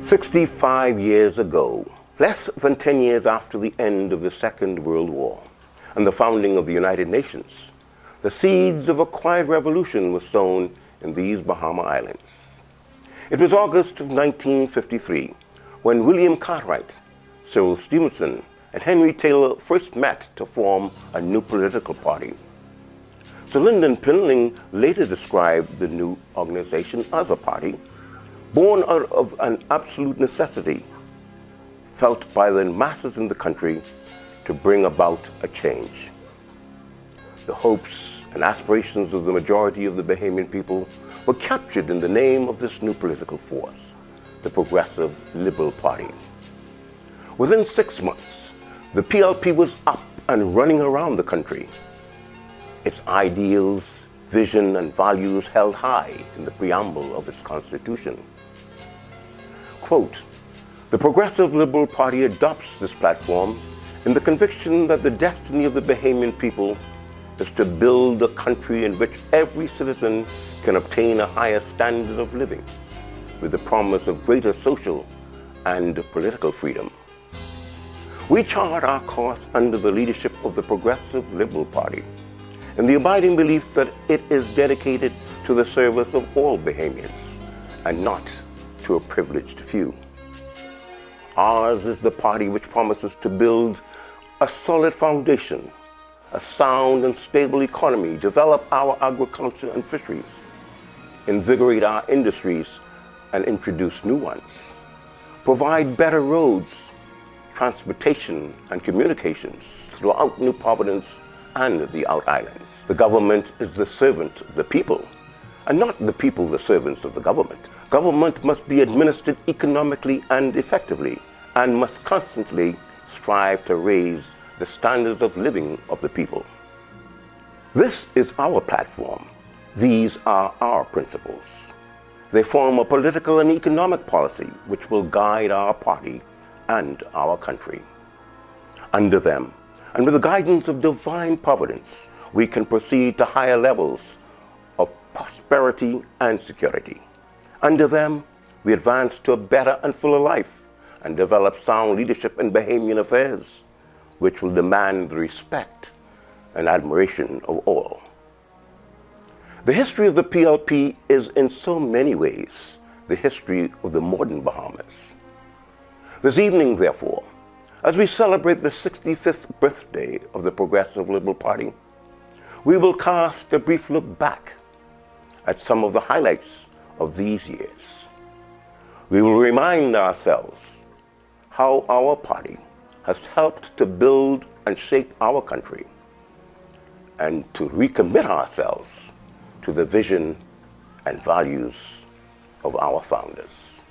65 years ago, less than 10 years after the end of the Second World War and the founding of the United Nations, the seeds of a quiet revolution were sown in these Bahama Islands. It was August of 1953 when William Cartwright, Cyril Stevenson, and Henry Taylor first met to form a new political party. Sir Lyndon Pinling later described the new organization as a party born out of an absolute necessity felt by the masses in the country to bring about a change. The hopes and aspirations of the majority of the Bahamian people were captured in the name of this new political force, the Progressive Liberal Party. Within 6 months, the PLP was up and running around the country. Its ideals, vision, and values held high in the preamble of its constitution. Quote, "The Progressive Liberal Party adopts this platform in the conviction that the destiny of the Bahamian people is to build a country in which every citizen can obtain a higher standard of living, with the promise of greater social and political freedom. We chart our course under the leadership of the Progressive Liberal Party, in the abiding belief that it is dedicated to the service of all Bahamians, and not to a privileged few. Ours is the party which promises to build a solid foundation, a sound and stable economy, develop our agriculture and fisheries, invigorate our industries and introduce new ones, provide better roads, transportation and communications throughout New Providence and the Out Islands. The government is the servant of the people, and not the people the servants of the government. Government must be administered economically and effectively, and must constantly strive to raise the standards of living of the people. This is our platform. These are our principles. They form a political and economic policy which will guide our party and our country. Under them, and with the guidance of divine providence, we can proceed to higher levels of prosperity and security. Under them, we advance to a better and fuller life and develop sound leadership in Bahamian affairs, which will demand the respect and admiration of all. The history of the PLP is in so many ways the history of the modern Bahamas. This evening, therefore, as we celebrate the 65th birthday of the Progressive Liberal Party, we will cast a brief look back at some of the highlights of these years. We will remind ourselves how our party has helped to build and shape our country, and to recommit ourselves to the vision and values of our founders.